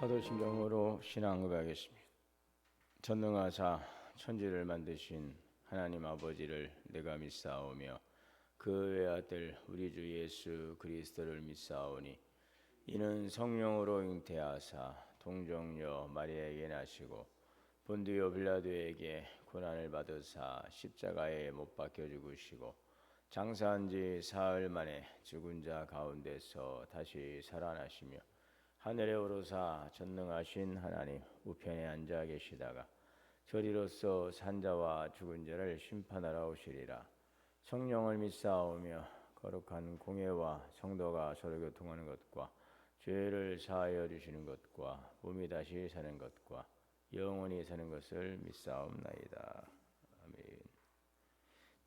사도신경으로 신앙 고백하겠습니다. 전능하사 천지를 만드신 하나님 아버지를 내가 믿사오며 그 외아들 우리 주 예수 그리스도를 믿사오니 이는 성령으로 잉태하사 동정녀 마리아에게 나시고 본디오 빌라도에게 고난을 받으사 십자가에 못 박혀 죽으시고 장사한 지 사흘 만에 죽은 자 가운데서 다시 살아나시며 하늘에 오르사 전능하신 하나님 우편에 앉아 계시다가 저리로서 산자와 죽은 자를 심판하러 오시리라. 성령을 믿사오며 거룩한 공예와 성도가 서로 교통하는 것과 죄를 사하여 주시는 것과 몸이 다시 사는 것과 영원히 사는 것을 믿사옵나이다. 아멘.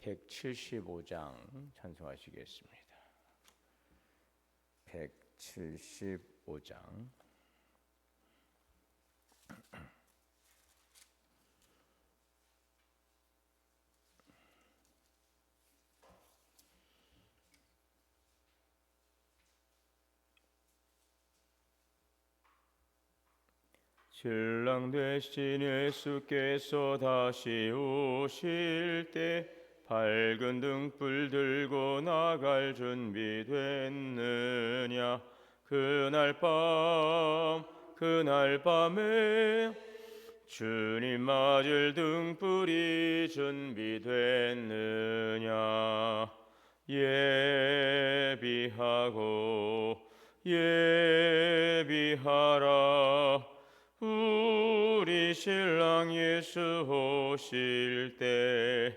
175장 찬송하시겠습니다. 175장 신랑 되신 예수께서 다시 오실 때 밝은 등불 들고 나갈 준비 됐느냐. 그날 밤에 주님 맞을 등불이 준비됐느냐. 예비하라. 우리 신랑 예수 오실 때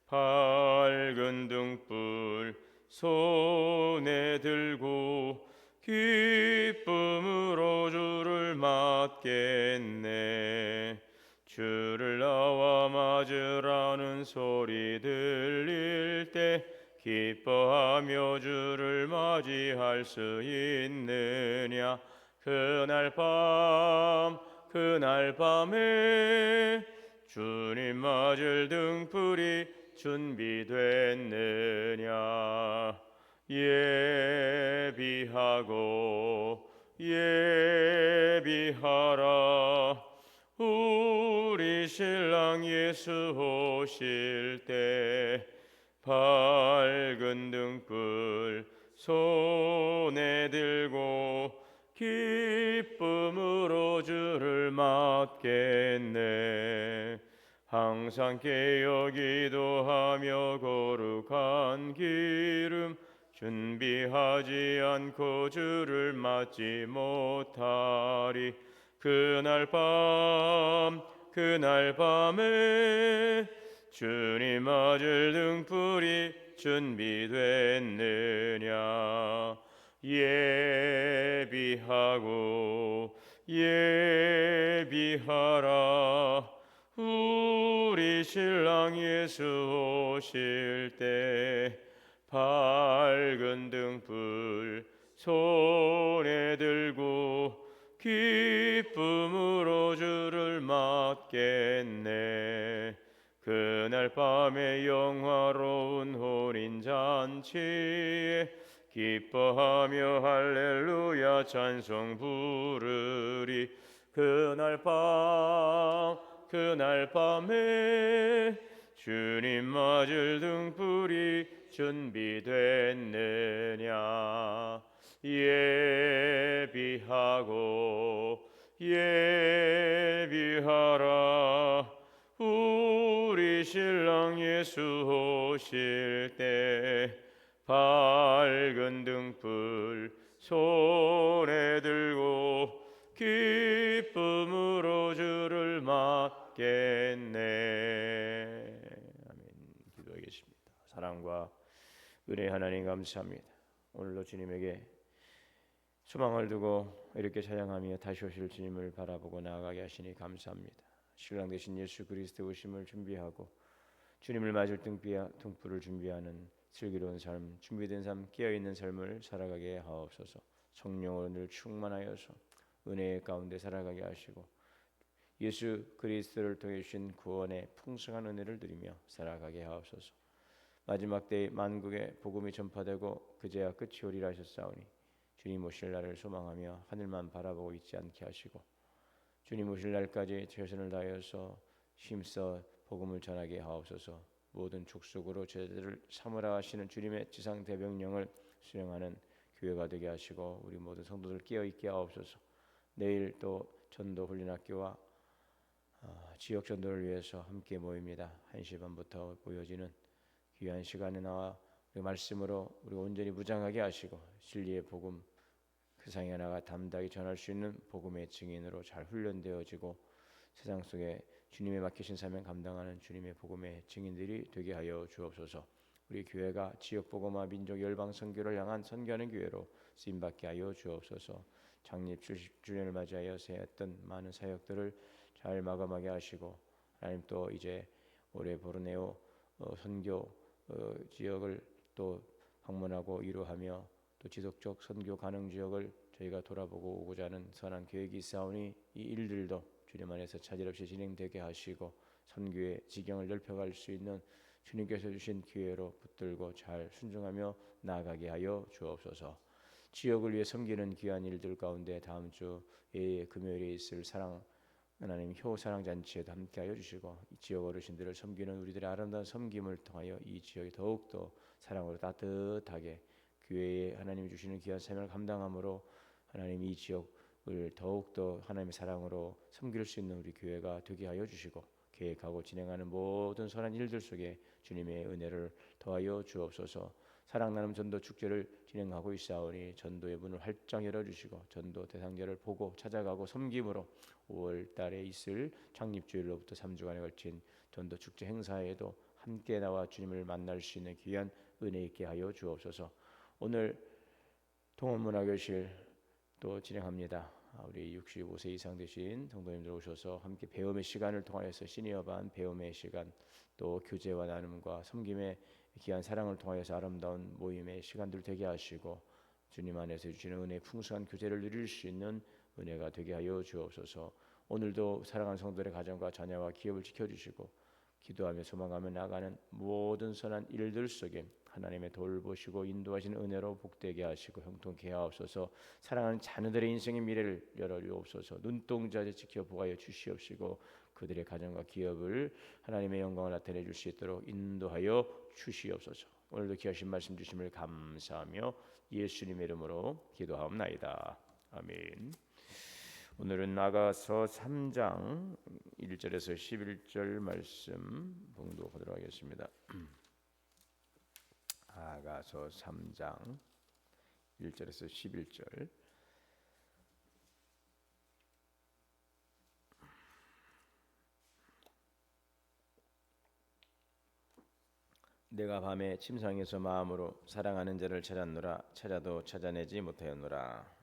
밝은 등불 손에 들고 기쁨으로 주를 맞겠네. 주를 나와 맞으라는 소리 들릴 때 기뻐하며 주를 맞이할 수 있느냐. 그날 밤에 주님 맞을 등불이 준비됐느냐. 예비하라. 우리 신랑 예수 오실 때 밝은 등불 손에 들고 기쁨으로 주를 맞겠네. 항상 깨어 기도하며 거룩한 기름 준비하지 않고 주를 맞지 못하리. 그날 밤에 주님 맞을 등불이 준비됐느냐. 예비하라. 우리 신랑 예수 오실 때 밝은 등불 손에 들고 기쁨으로 주를 맞겠네. 그날 밤에 영화로운 혼인잔치에 기뻐하며 할렐루야 찬송 부르리. 그날 밤에 주님 맞을 등불이 준비됐느냐. 예비하라. 우리 신랑 예수 오실 때 밝은 등불 손에 들고 기쁨으로 주를 맞겠네. 아멘. 기도하겠습니다. 사랑과 은혜 하나님 감사합니다. 오늘도 주님에게 소망을 두고 이렇게 찬양하며 다시 오실 주님을 바라보고 나아가게 하시니 감사합니다. 신랑 되신 예수 그리스도 오심을 준비하고 주님을 맞을 등불을 준비하는 슬기로운 삶, 준비된 삶, 깨어있는 삶을 살아가게 하옵소서. 성령으로 늘 충만하여서 은혜의 가운데 살아가게 하시고 예수 그리스도를 통해 주신 구원의 풍성한 은혜를 누리며 살아가게 하옵소서. 마지막 때에 만국에 복음이 전파되고 그제야 끝이 오리라 하셨사오니 주님 오실 날을 소망하며 하늘만 바라보고 있지 않게 하시고 주님 오실 날까지 최선을 다하여서 힘써 복음을 전하게 하옵소서. 모든 족속으로 저희들을 삼으라 하시는 주님의 지상 대명령을 수행하는 교회가 되게 하시고 우리 모든 성도들 깨어 있게 하옵소서. 내일 또 전도 훈련학교와 지역 전도를 위해서 함께 모입니다. 1시 반부터 모여지는 귀한 시간에 나와 우리 말씀으로 우리 온전히 무장하게 하시고 진리의 복음 세상에 나가 담대하게 전할 수 있는 복음의 증인으로 잘 훈련되어지고 세상 속에 주님의 맡기신 사명 감당하는 주님의 복음의 증인들이 되게 하여 주옵소서. 우리 교회가 지역 복음화 민족 열방 선교를 향한 선교하는 교회로 쓰임 받게 하여 주옵소서. 창립 70주년을 맞이하여 세웠던 많은 사역들을 잘 마감하게 하시고 하나님 또 이제 올해 보르네오 선교 지역을 또 방문하고 위로하며 또 지속적 선교 가능 지역을 저희가 돌아보고 오고자 하는 선한 계획이 있사오니 이 일들도 주님 안에서 차질 없이 진행되게 하시고 선교의 지경을 넓혀갈 수 있는 주님께서 주신 기회로 붙들고 잘 순종하며 나아가게 하여 주옵소서. 지역을 위해 섬기는 귀한 일들 가운데 다음 주 금요일에 있을 사랑 하나님 효사랑 잔치에도 함께하여 주시고 이 지역 어르신들을 섬기는 우리들의 아름다운 섬김을 통하여 이 지역이 더욱더 사랑으로 따뜻하게 교회에 하나님이 주시는 귀한 사명을 감당함으로 하나님 이 지역을 더욱더 하나님의 사랑으로 섬길 수 있는 우리 교회가 되게 하여 주시고 계획하고 진행하는 모든 선한 일들 속에 주님의 은혜를 더하여 주옵소서. 사랑 나눔 전도 축제를 진행하고 있사오니 전도의 문을 활짝 열어주시고 전도 대상자를 보고 찾아가고 섬김으로 5월 달에 있을 창립주일로부터 3주간에 걸친 전도 축제 행사에도 함께 나와 주님을 만날 수 있는 귀한 은혜 있게 하여 주옵소서. 오늘 동원문화교실 또 진행합니다. 우리 65세 이상 되신 성도님들 오셔서 함께 배움의 시간을 통하여서 시니어반 배움의 시간 또 교제와 나눔과 섬김의 귀한 사랑을 통하여서 아름다운 모임의 시간들 되게 하시고 주님 안에서 주시는 은혜의 풍성한 교제를 누릴 수 있는 은혜가 되게 하여 주옵소서. 오늘도 사랑하는 성도들의 가정과 자녀와 기업을 지켜주시고 기도하며 소망하며 나가는 모든 선한 일들 속에 하나님의 돌보시고 인도하시는 은혜로 복되게 하시고 형통케 하옵소서. 사랑하는 자녀들의 인생의 미래를 열어주옵소서. 눈동자에 지켜 보호하여 주시옵시고 그들의 가정과 기업을 하나님의 영광을 나타내 줄 수 있도록 인도하여 주시옵소서. 오늘도 귀하신 말씀 주심을 감사하며 예수님의 이름으로 기도하옵나이다. 아멘. 오늘은 나가서 3장 1절에서 11절 말씀 봉독하도록 하겠습니다. 나가서 3장 1절에서 11절. 내가 밤에 침상에서 마음으로 사랑하는 자를 찾았노라. 찾아도 찾아내지 못하였노라.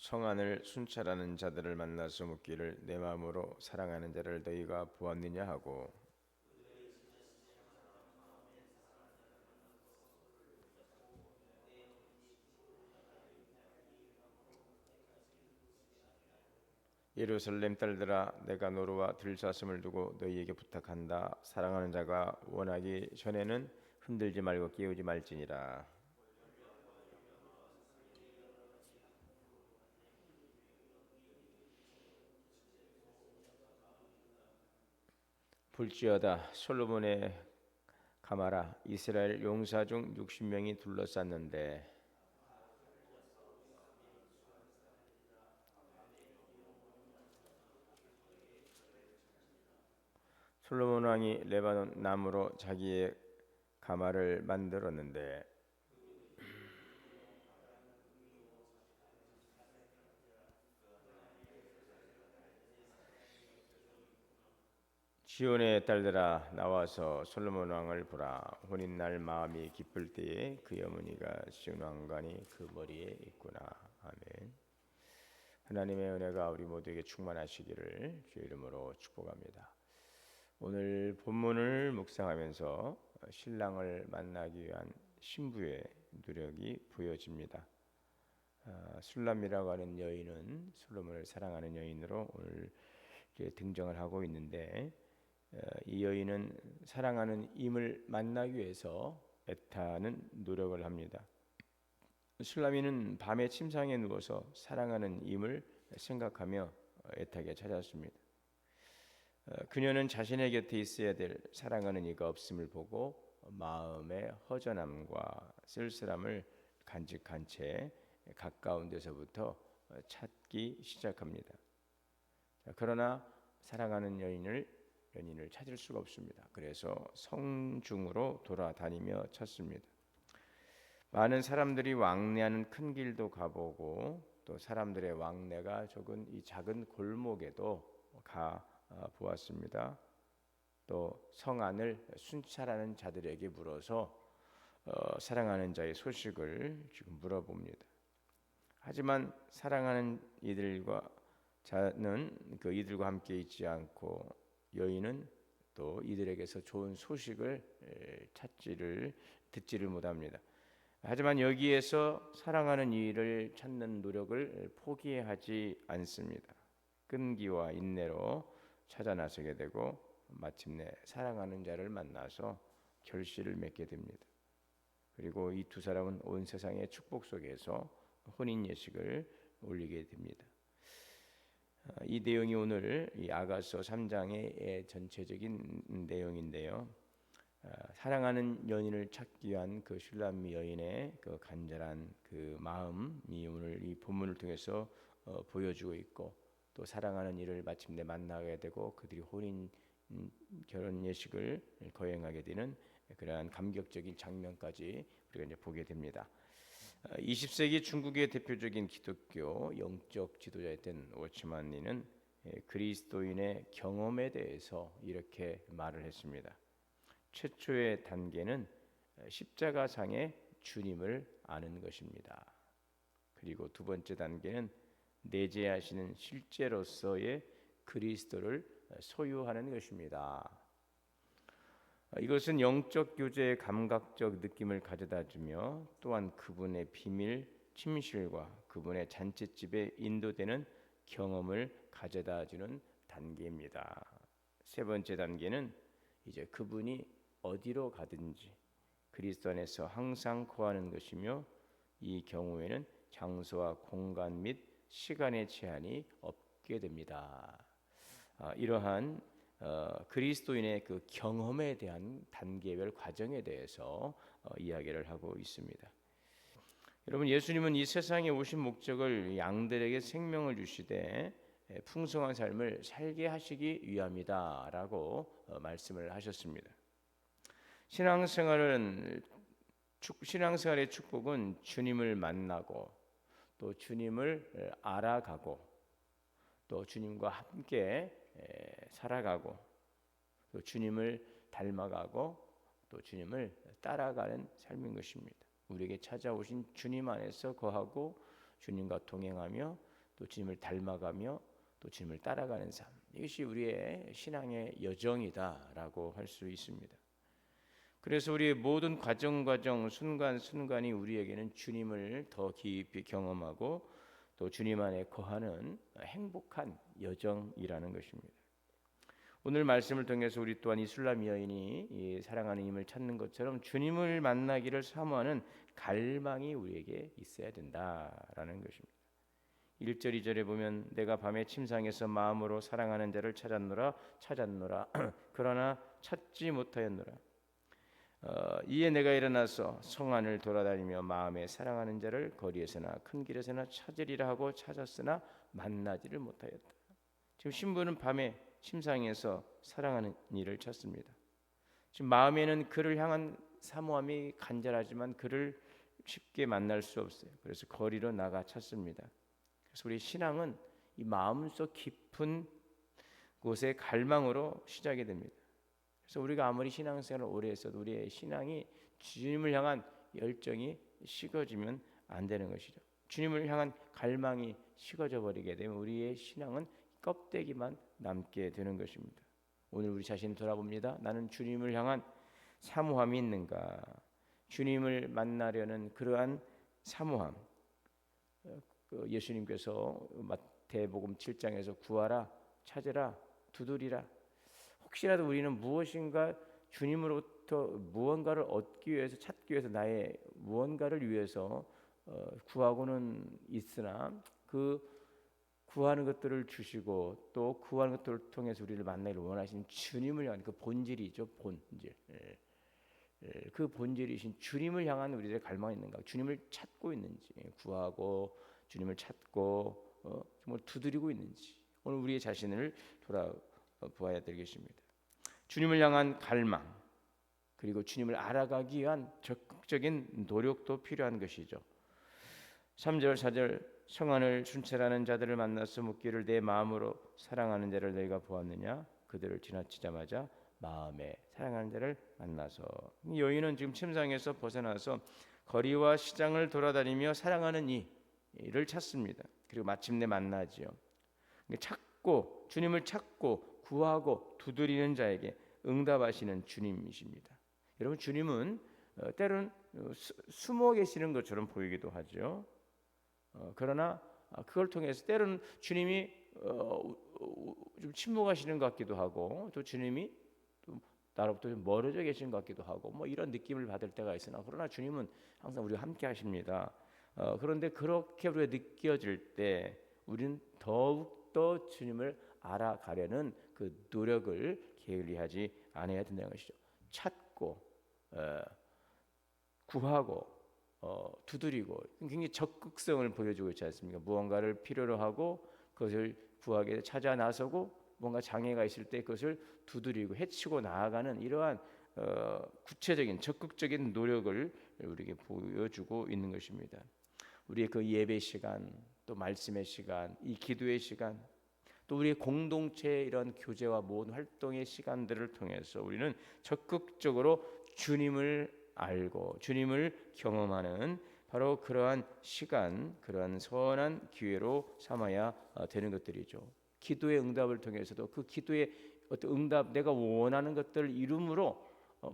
성안을 순찰하는 자들을 만나서 묻기를 내 마음으로 사랑하는 자를 너희가 보았느냐 하고 예루살렘 딸들아 내가 노루와 들사슴을 두고 너희에게 부탁한다. 사랑하는 자가 원하기 전에는 흔들지 말고 깨우지 말지니라. 볼지어다 솔로몬의 가마라 이스라엘 용사 중 60명이 둘러쌌는데 솔로몬 왕이 레바논 나무로 자기의 가마를 만들었는데 시온의 딸들아 나와서 솔로몬 왕을 보라. 혼인날 마음이 기쁠 때에 그의 어머니가 시온 왕관이 그 머리에 있구나. 아멘. 하나님의 은혜가 우리 모두에게 충만하시기를 주의 이름으로 축복합니다. 오늘 본문을 묵상하면서 신랑을 만나기 위한 신부의 노력이 보여집니다. 술람이라고 하는 여인은 솔로몬을 사랑하는 여인으로 오늘 이제 등장을 하고 있는데 이 여인은 사랑하는 임을 만나기 위해서 애타는 노력을 합니다. 술라미는 밤에 침상에 누워서 사랑하는 임을 생각하며 애타게 찾았습니다. 그녀는 자신의 곁에 있어야 될 사랑하는 이가 없음을 보고 마음의 허전함과 쓸쓸함을 간직한 채 가까운 데서부터 찾기 시작합니다. 그러나 사랑하는 연인을 찾을 수가 없습니다. 그래서 성중으로 돌아다니며 찾습니다. 많은 사람들이 왕래하는 큰 길도 가보고 또 사람들의 왕래가 적은 이 작은 골목에도 가 보았습니다. 또 성 안을 순찰하는 자들에게 물어서 사랑하는 자의 소식을 지금 물어봅니다. 하지만 사랑하는 이들과 자는 이들과 함께 있지 않고 여인은 또 이들에게서 좋은 소식을 듣지를 못합니다. 하지만 여기에서 사랑하는 이를 찾는 노력을 포기하지 않습니다. 끈기와 인내로 찾아 나서게 되고 마침내 사랑하는 자를 만나서 결실을 맺게 됩니다. 그리고 이 두 사람은 온 세상의 축복 속에서 혼인 예식을 올리게 됩니다. 이 내용이 오늘 이 아가서 3장의 전체적인 내용인데요. 사랑하는 연인을 찾기 위한 그 슐라미 여인의 그 간절한 그 마음이 오늘 이 본문을 통해서 보여주고 있고, 또 사랑하는 이를 마침내 만나게 되고 그들이 혼인 결혼 예식을 거행하게 되는 그러한 감격적인 장면까지 우리가 이제 보게 됩니다. 20세기 중국의 대표적인 기독교 영적 지도자였던 워치만 리는 그리스도인의 경험에 대해서 이렇게 말을 했습니다. 최초의 단계는 십자가상의 주님을 아는 것입니다. 그리고 두 번째 단계는 내재하시는 실제로서의 그리스도를 소유하는 것입니다. 이것은 영적 교제의 감각적 느낌을 가져다주며 또한 그분의 비밀, 침실과 그분의 잔치집에 인도되는 경험을 가져다주는 단계입니다. 세 번째 단계는 이제 그분이 어디로 가든지 그리스도 안에서 항상 거하는 것이며, 이 경우에는 장소와 공간 및 시간의 제한이 없게 됩니다. 이러한 그리스도인의 그 경험에 대한 단계별 과정에 대해서 이야기를 하고 있습니다. 여러분, 예수님은 이 세상에 오신 목적을 양들에게 생명을 주시되 풍성한 삶을 살게 하시기 위함이다라고 말씀을 하셨습니다. 신앙생활의 축복은 주님을 만나고 또 주님을 알아가고 또 주님과 함께 살아가고 또 주님을 닮아가고 또 주님을 따라가는 삶인 것입니다. 우리에게 찾아오신 주님 안에서 거하고 주님과 동행하며 또 주님을 닮아가며 또 주님을 따라가는 삶, 이것이 우리의 신앙의 여정이다라고 할 수 있습니다. 그래서 우리의 모든 과정 순간순간이 우리에게는 주님을 더 깊이 경험하고 또 주님 안에 거하는 행복한 여정이라는 것입니다. 오늘 말씀을 통해서 우리 또한 이 술라미 여인이 이 사랑하는 힘을 찾는 것처럼 주님을 만나기를 사모하는 갈망이 우리에게 있어야 된다라는 것입니다. 1절 2절에 보면 내가 밤에 침상에서 마음으로 사랑하는 자를 찾았노라 그러나 찾지 못하였노라. 이에 내가 일어나서 성 안을 돌아다니며 마음에 사랑하는 자를 거리에서나 큰 길에서나 찾으리라 하고 찾았으나 만나지를 못하였다. 지금 신부는 밤에 침상에서 사랑하는 이를 찾습니다. 지금 마음에는 그를 향한 사모함이 간절하지만 그를 쉽게 만날 수 없어요. 그래서 거리로 나가 찾습니다. 그래서 우리 신앙은 이 마음속 깊은 곳의 갈망으로 시작이 됩니다. 그래서 우리가 아무리 신앙생활을 오래 했어도 우리의 신앙이 주님을 향한 열정이 식어지면 안 되는 것이죠. 주님을 향한 갈망이 식어져 버리게 되면 우리의 신앙은 껍데기만 남게 되는 것입니다. 오늘 우리 자신을 돌아봅니다. 나는 주님을 향한 사모함이 있는가? 주님을 만나려는 그러한 사모함, 예수님께서 마태복음 7장에서 구하라, 찾으라, 두드리라. 혹시라도 우리는 무엇인가 주님으로부터 무언가를 얻기 위해서 찾기 위해서 나의 무언가를 위해서 구하고는 있으나 그 구하는 것들을 주시고 또 구하는 것들을 통해서 우리를 만나기를 원하시는 주님을 향한 그 본질이죠. 본질. 그 본질이신 주님을 향한 우리들의 갈망이 있는가? 주님을 찾고 있는지, 구하고 주님을 찾고 정말 두드리고 있는지 오늘 우리의 자신을 돌아보아야 되겠습니다. 주님을 향한 갈망 그리고 주님을 알아가기 위한 적극적인 노력도 필요한 것이죠. 3절 4절 성안을 순찰하는 자들을 만나서 묻기를 내 마음으로 사랑하는 자를 너희가 보았느냐? 그들을 지나치자마자 마음에 사랑하는 자를 만나서 여인은 지금 침상에서 벗어나서 거리와 시장을 돌아다니며 사랑하는 이를 찾습니다. 그리고 마침내 만나지요. 찾고 주님을 찾고 구하고 두드리는 자에게 응답하시는 주님이십니다. 여러분 주님은 때로는 숨어 계시는 것처럼 보이기도 하죠. 그러나 그걸 통해서 때로는 주님이 좀 침묵하시는 것 같기도 하고 또 주님이 또 나로부터 좀 멀어져 계신 것 같기도 하고 뭐 이런 느낌을 받을 때가 있으나 그러나 주님은 항상 우리와 함께 하십니다. 그런데 그렇게 우리가 느껴질 때 우리는 더욱더 주님을 알아가려는 그 노력을 게을리하지 않아야 된다는 것이죠. 찾고 구하고 두드리고 굉장히 적극성을 보여주고 있지 않습니까? 무언가를 필요로 하고 그것을 구하기 위해서 찾아 나서고 뭔가 장애가 있을 때 그것을 두드리고 해치고 나아가는 이러한 구체적인 적극적인 노력을 우리에게 보여주고 있는 것입니다. 우리의 그 예배 시간, 또 말씀의 시간, 이 기도의 시간, 또 우리의 공동체의 이런 교제와 모든 활동의 시간들을 통해서 우리는 적극적으로 주님을 알고 주님을 경험하는 바로 그러한 시간, 그러한 선한 기회로 삼아야 되는 것들이죠. 기도의 응답을 통해서도 그 기도의 어떤 응답, 내가 원하는 것들을 이룸으로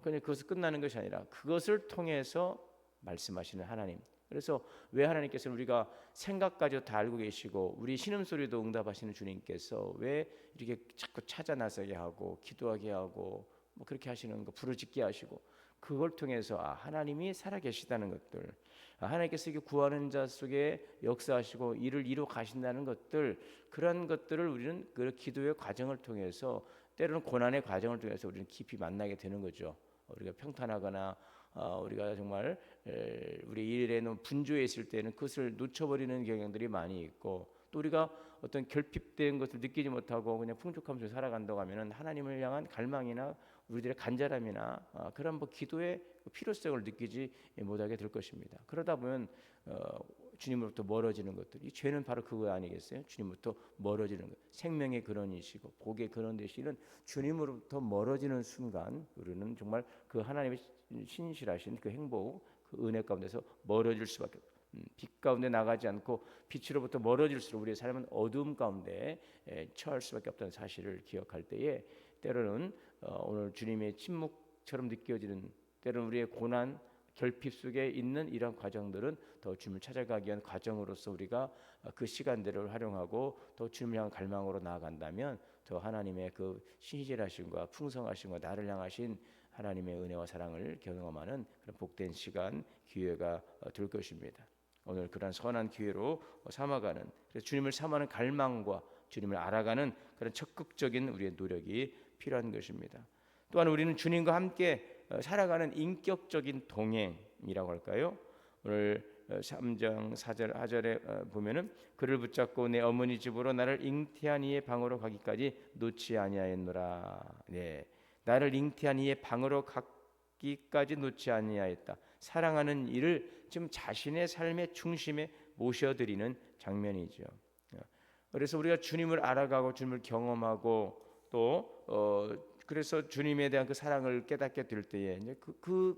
그냥 그것을 끝나는 것이 아니라 그것을 통해서 말씀하시는 하나님. 그래서 왜 하나님께서는 우리가 생각까지도 다 알고 계시고 우리 신음소리도 응답하시는 주님께서 왜 이렇게 자꾸 찾아 나서게 하고 기도하게 하고 뭐 그렇게 하시는 거 부르짖게 하시고 그걸 통해서 하나님이 살아계시다는 것들, 하나님께서 이렇게 구하는 자 속에 역사하시고 일을 이루어 가신다는 것들, 그런 것들을 우리는 그 기도의 과정을 통해서 때로는 고난의 과정을 통해서 우리는 깊이 만나게 되는 거죠. 우리가 평탄하거나 우리가 정말 우리 일에 분주해 있을 때는 그것을 놓쳐버리는 경향들이 많이 있고 또 우리가 어떤 결핍된 것을 느끼지 못하고 그냥 풍족하면서 살아간다고 하면은 하나님을 향한 갈망이나 우리들의 간절함이나 그런 기도의 필요성을 느끼지 못하게 될 것입니다. 그러다 보면 주님으로부터 멀어지는 것들, 이 죄는 바로 그거 아니겠어요? 주님으로부터 멀어지는 것, 생명의 근원이시고 복의 근원 되시는 주님으로부터 멀어지는 순간 우리는 정말 그 하나님의 신실하신 그 행복, 그 은혜 가운데서 멀어질 수밖에 없어요. 빛 가운데 나가지 않고 빛으로부터 멀어질수록 우리의 삶은 어두움 가운데 처할 수밖에 없다는 사실을 기억할 때에 때로는 오늘 주님의 침묵처럼 느껴지는 때로는 우리의 고난 결핍 속에 있는 이런 과정들은 더 주님을 찾아가기 위한 과정으로서 우리가 그 시간들을 활용하고 더 주님을 향한 갈망으로 나아간다면 더 하나님의 그 신실하심과 풍성하심과 나를 향하신 하나님의 은혜와 사랑을 경험하는 그런 복된 시간 기회가 될 것입니다. 오늘 그런 선한 기회로 삼아가는 그래서 주님을 삼아는 갈망과 주님을 알아가는 그런 적극적인 우리의 노력이 필요한 것입니다. 또한 우리는 주님과 함께 살아가는 인격적인 동행이라고 할까요? 오늘 3장 4절 하절에 보면은 그를 붙잡고 내 어머니 집으로 나를 잉태한 이의 방으로 가기까지 놓지 아니하였노라. 네, 나를 잉태한 이의 방으로 가기까지 놓지 아니하였다. 사랑하는 이를 지금 자신의 삶의 중심에 모셔드리는 장면이죠. 그래서 우리가 주님을 알아가고 주님을 경험하고 또 그래서 주님에 대한 그 사랑을 깨닫게 될 때에 이제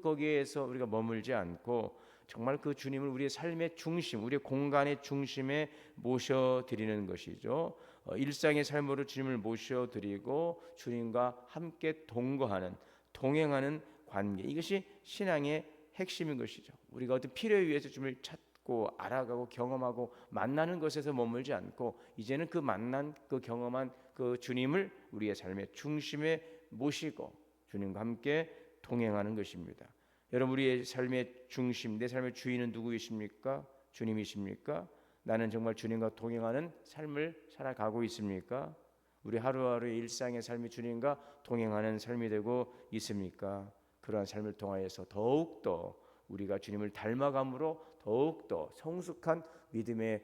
거기에서 우리가 머물지 않고 정말 그 주님을 우리의 삶의 중심, 우리의 공간의 중심에 모셔드리는 것이죠. 일상의 삶으로 주님을 모셔드리고 주님과 함께 동거하는, 동행하는 관계, 이것이 신앙의 핵심인 것이죠. 우리가 어떤 필요에 의해서 주님을 찾고 알아가고 경험하고 만나는 것에서 머물지 않고 이제는 그 만난 그 경험한 그 주님을 우리의 삶의 중심에 모시고 주님과 함께 동행하는 것입니다. 여러분, 우리의 삶의 중심, 내 삶의 주인은 누구이십니까? 주님이십니까? 나는 정말 주님과 동행하는 삶을 살아가고 있습니까? 우리 하루하루의 일상의 삶이 주님과 동행하는 삶이 되고 있습니까? 그러한 삶을 통하여서 더욱더 우리가 주님을 닮아감으로 더욱더 성숙한 믿음의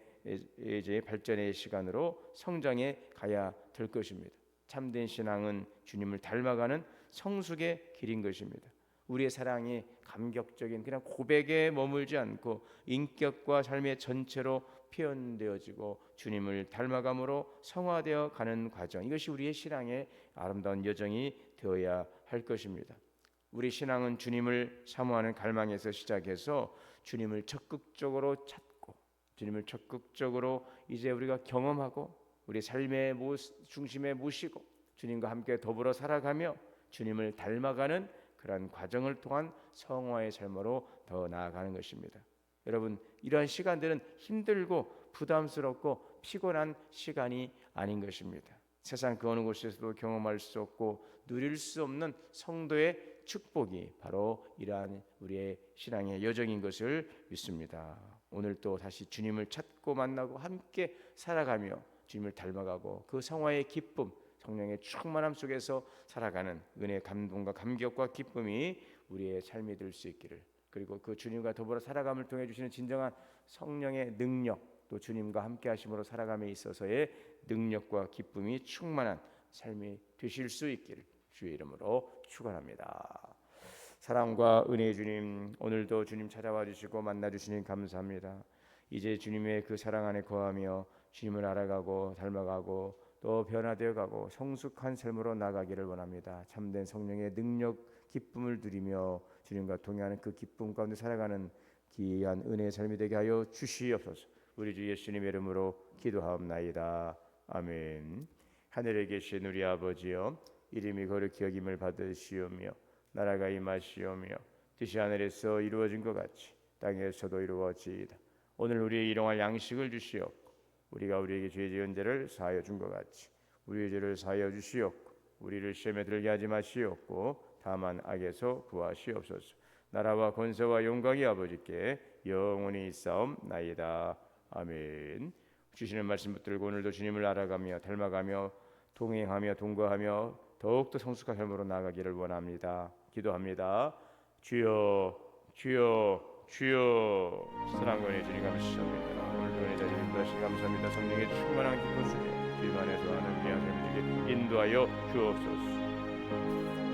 이제 발전의 시간으로 성장해 가야 될 것입니다. 참된 신앙은 주님을 닮아가는 성숙의 길인 것입니다. 우리의 사랑이 감격적인 그냥 고백에 머물지 않고 인격과 삶의 전체로 표현되어지고 주님을 닮아감으로 성화되어 가는 과정, 이것이 우리의 신앙의 아름다운 여정이 되어야 할 것입니다. 우리 신앙은 주님을 사모하는 갈망에서 시작해서 주님을 적극적으로 찾고 주님을 적극적으로 이제 우리가 경험하고 우리 삶의 중심에 모시고 주님과 함께 더불어 살아가며 주님을 닮아가는 그러한 과정을 통한 성화의 삶으로 더 나아가는 것입니다. 여러분, 이러한 시간들은 힘들고 부담스럽고 피곤한 시간이 아닌 것입니다. 세상 그 어느 곳에서도 경험할 수 없고 누릴 수 없는 성도의 축복이 바로 이러한 우리의 신앙의 여정인 것을 믿습니다. 오늘 또 다시 주님을 찾고 만나고 함께 살아가며 주님을 닮아가고 그 성화의 기쁨, 성령의 충만함 속에서 살아가는 은혜의 감동과 감격과 기쁨이 우리의 삶이 될 수 있기를, 그리고 그 주님과 더불어 살아감을 통해 주시는 진정한 성령의 능력, 또 주님과 함께 하심으로 살아감에 있어서의 능력과 기쁨이 충만한 삶이 되실 수 있기를 주의 이름으로 축원합니다. 사랑과 은혜의 주님, 오늘도 주님 찾아와 주시고 만나 주시니 감사합니다. 이제 주님의 그 사랑 안에 거하며 주님을 알아가고 닮아가고 또 변화되어 가고 성숙한 삶으로 나가기를 원합니다. 참된 성령의 능력, 기쁨을 누리며 주님과 동행하는 그 기쁨 가운데 살아가는 귀한 은혜의 삶이 되게 하여 주시옵소서. 우리 주 예수님의 이름으로 기도하옵나이다. 아멘. 하늘에 계신 우리 아버지여, 이름이 거룩히 여김을 받으시오며 나라가 임하시오며 뜻이 하늘에서 이루어진 것 같이 땅에서도 이루어지이다. 오늘 우리의 일용할 양식을 주시옵고 우리가 우리에게 죄 지은 죄를 사하여 준 것 같이 우리의 죄를 사하여 주시옵고 우리를 시험에 들게 하지 마시옵고 다만 악에서 구하시옵소서. 나라와 권세와 영광이 아버지께 영원히 있사옵나이다. 아멘. 주시는 말씀 붙들고 오늘도 주님을 알아가며 닮아가며 동행하며 동거하며 더욱더 성숙한 삶으로 나아가기를 원합니다. 기도합니다. 주여 주여 주여. 사랑과 은혜 주님 감사합니다. 오늘도 은혜 자리를 인도하시 감사합니다. 성령의 충만한 기쁨 속에 주님 안에서 하는 귀한 삶을 인도하여 주옵소서.